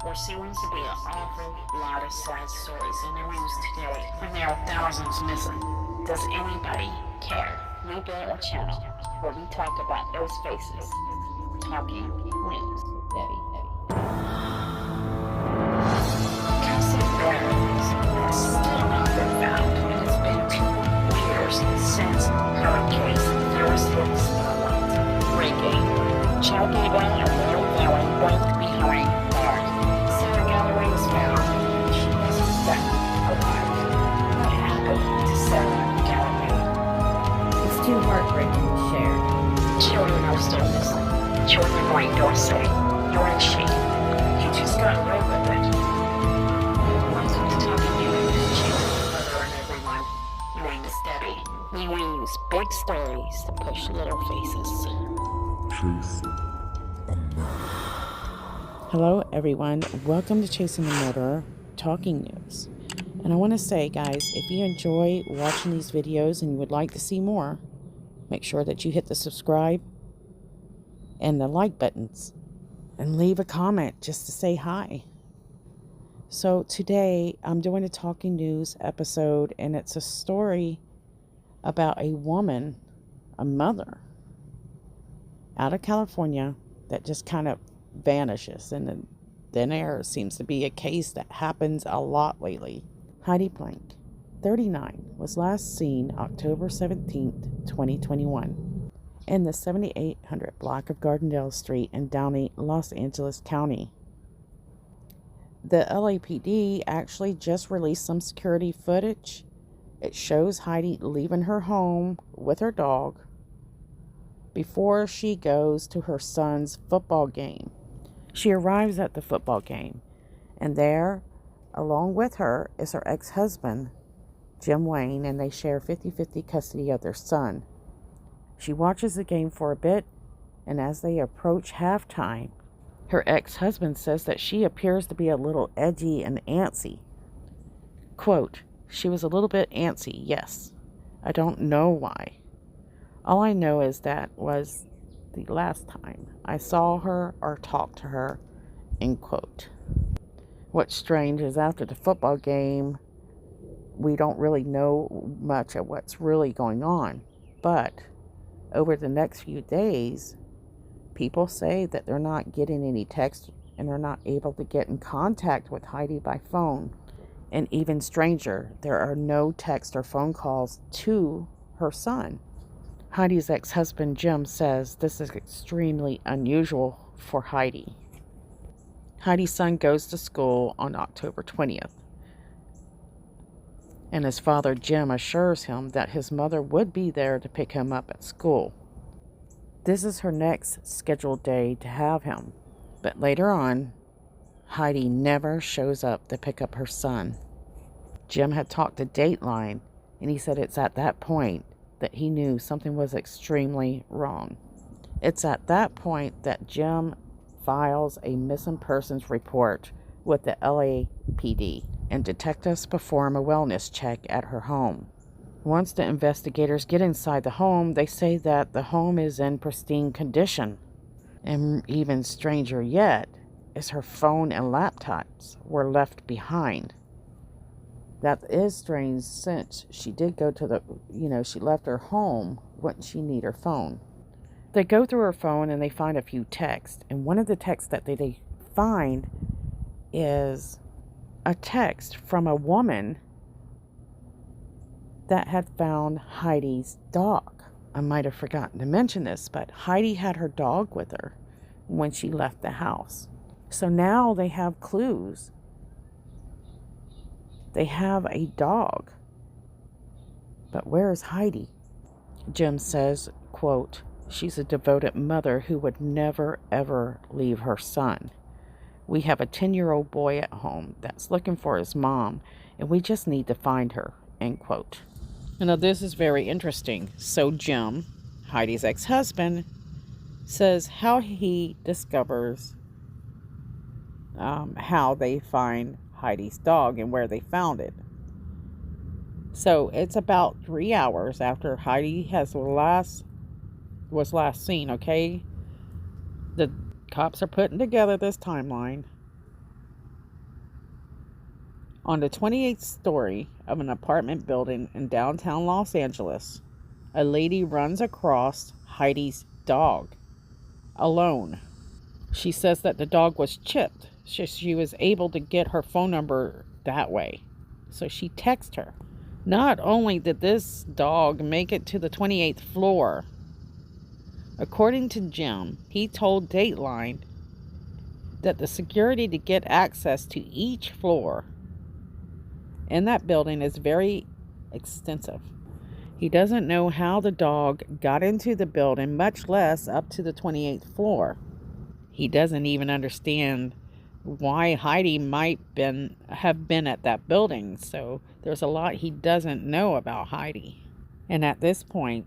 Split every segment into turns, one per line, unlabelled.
There seems to be an awful lot of sad stories in the news today, and there are thousands missing. Does anybody care? We built a channel where we talk about those faces. Talking News. Debbie. Cassie Barnes has still not been found, and it's been 2 years since her case first hit the spotlight. Breaking. Chattanooga and Middle Valley both behind bars. Sarah Galloway was found. She wasn't found alive. What happened to Sarah Galloway?
It's too heartbreaking to share.
Children are still missing. Children like Dorsey. You're in shame. You just got away with it. Welcome to Talking News. Hello everyone. My name is Debbie. We use big stories to push little faces.
Hello everyone, welcome to Chasing the Murderer, Talking News. And I want to say, guys, if you enjoy watching these videos and you would like to see more, make sure that you hit the subscribe and the like buttons and leave a comment just to say hi. So today I'm doing a Talking News episode, and it's a story about a woman, a mother out of California that just kind of vanishes in the thin air. Seems to be a case that happens a lot lately. Heidi Planck, 39, was last seen October 17th, 2021 in the 7800 block of Gardendale Street in Downey, Los Angeles County. The LAPD actually just released some security footage. It shows Heidi leaving her home with her dog before she goes to her son's football game. She arrives at the football game, and there, along with her, is her ex-husband, Jim Wayne, and they share 50-50 custody of their son. She watches the game for a bit, and as they approach halftime, her ex-husband says that she appears to be a little edgy and antsy. Quote, "She was a little bit antsy, yes. I don't know why. All I know is that was the last time I saw her or talked to her," end quote. What's strange is after the football game, we don't really know much of what's really going on. But over the next few days, people say that they're not getting any text and they're not able to get in contact with Heidi by phone. And even stranger, there are no text or phone calls to her son. Heidi's ex-husband, Jim, says this is extremely unusual for Heidi. Heidi's son goes to school on October 20th. And his father, Jim, assures him that his mother would be there to pick him up at school. This is her next scheduled day to have him. But later on, Heidi never shows up to pick up her son. Jim had talked to Dateline, and he said it's at that point that he knew something was extremely wrong. It's at that point that Jim files a missing persons report with the LAPD, and detectives perform a wellness check at her home. Once the investigators get inside the home, they say that the home is in pristine condition. And even stranger yet is her phone and laptops were left behind. That is strange, since she did go to she left her home. Wouldn't she need her phone? They go through her phone and they find a few texts. And one of the texts that they find is a text from a woman that had found Heidi's dog. I might have forgotten to mention this, but Heidi had her dog with her when she left the house. So now they have clues. They have a dog. But where is Heidi? Jim says, quote, "She's a devoted mother who would never, ever leave her son. We have a 10-year-old boy at home that's looking for his mom, and we just need to find her," end quote. Now this is very interesting. So Jim, Heidi's ex-husband, says how he discovers how they find Heidi's dog and where they found it. So it's about 3 hours after Heidi was last seen, okay? The cops are putting together this timeline. On the 28th story of an apartment building in downtown Los Angeles, a lady runs across Heidi's dog alone. She says that the dog was chipped. She was able to get her phone number that way. So she texted her. Not only did this dog make it to the 28th floor, according to Jim, he told Dateline that the security to get access to each floor in that building is very extensive. He doesn't know how the dog got into the building, much less up to the 28th floor. He doesn't even understand why Heidi might have been at that building. So there's a lot he doesn't know about Heidi. And at this point,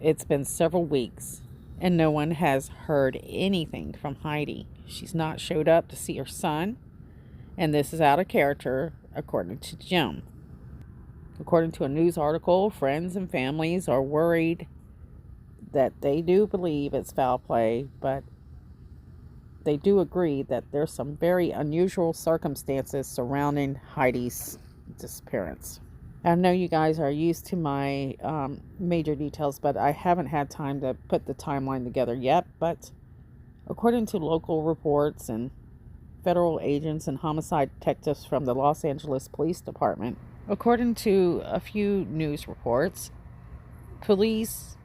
it's been several weeks and no one has heard anything from Heidi. She's not showed up to see her son, and this is out of character, according to Jim. According to a news article, friends and families are worried that they do believe it's foul play, but they do agree that there's some very unusual circumstances surrounding Heidi's disappearance. I know you guys are used to my major details, but I haven't had time to put the timeline together yet. But according to local reports and federal agents and homicide detectives from the Los Angeles Police Department, according to a few news reports, police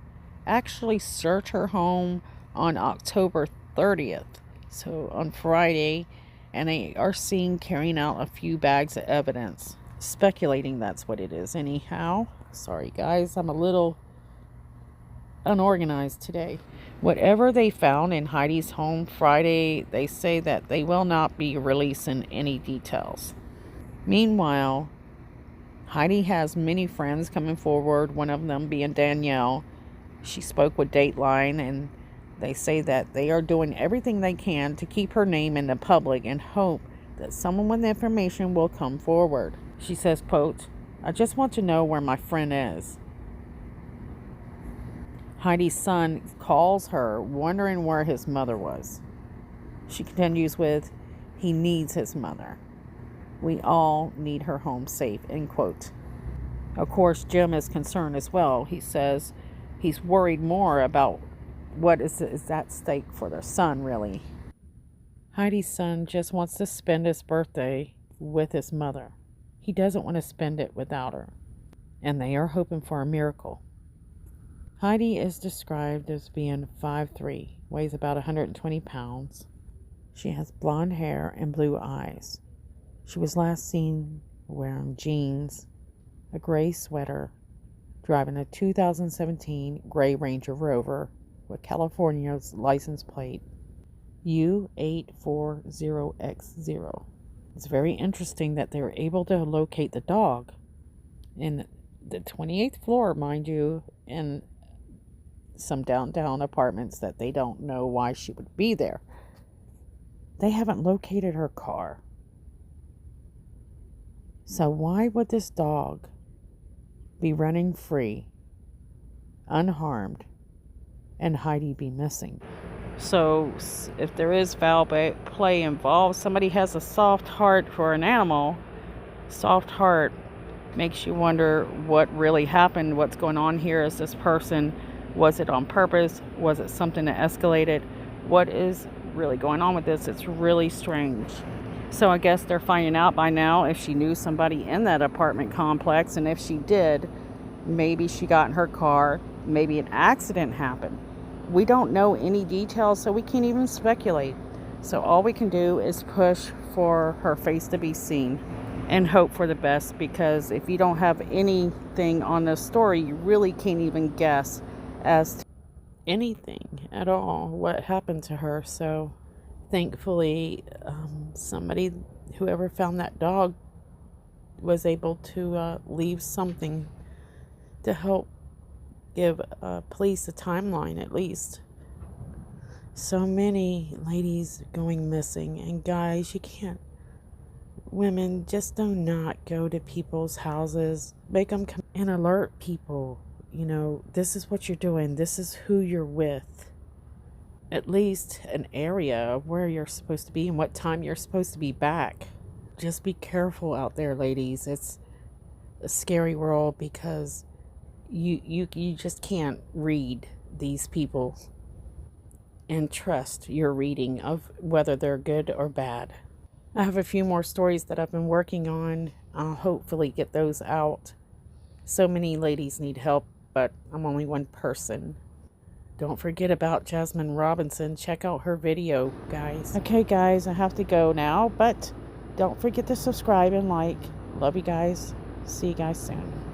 actually searched her home on October 30th, so on Friday, and they are seen carrying out a few bags of evidence. Speculating that's what it is anyhow. Sorry guys, I'm a little unorganized today. Whatever they found in Heidi's home Friday, they say that they will not be releasing any details. Meanwhile, Heidi has many friends coming forward, one of them being Danielle. She spoke with Dateline, and they say that they are doing everything they can to keep her name in the public and hope that someone with information will come forward. She says, quote, "I just want to know where my friend is." Heidi's son calls her, wondering where his mother was. She continues with, "He needs his mother. We all need her home safe," end quote. Of course, Jim is concerned as well. He says he's worried more about what is at stake for their son, really. Heidi's son just wants to spend his birthday with his mother. He doesn't want to spend it without her. And they are hoping for a miracle. Heidi is described as being 5'3", weighs about 120 pounds. She has blonde hair and blue eyes. She was last seen wearing jeans, a gray sweater, driving a 2017 gray Ranger Rover with California's license plate U840X0. It's very interesting that they were able to locate the dog in the 28th floor, mind you, in some downtown apartments that they don't know why she would be there. They haven't located her car. So why would this dog be running free, unharmed, and Heidi be missing? So if there is foul play involved, somebody has a soft heart for an animal. Soft heart makes you wonder what really happened, what's going on here. Is this person, was it on purpose? Was it something that escalated? What is really going on with this? It's really strange. So I guess they're finding out by now if she knew somebody in that apartment complex, and if she did, maybe she got in her car, maybe an accident happened. We don't know any details, so we can't even speculate. So all we can do is push for her face to be seen and hope for the best, because if you don't have anything on this story, you really can't even guess as to anything at all what happened to her. So thankfully, somebody, whoever found that dog, was able to leave something to help give police a timeline, at least. So many ladies going missing, and guys, you can't, women, just do not go to people's houses, make them come and alert people, you know, this is what you're doing, this is who you're with. At least an area of where you're supposed to be and what time you're supposed to be back. just be careful out there, ladies. It's a scary world because you just can't read these people and trust your reading of whether they're good or bad. I have a few more stories that I've been working on. I'll hopefully get those out. So many ladies need help, but I'm only one person. Don't forget about Jasmine Robinson. Check out her video, guys. Okay, guys, I have to go now, but don't forget to subscribe and like. Love you guys. See you guys soon.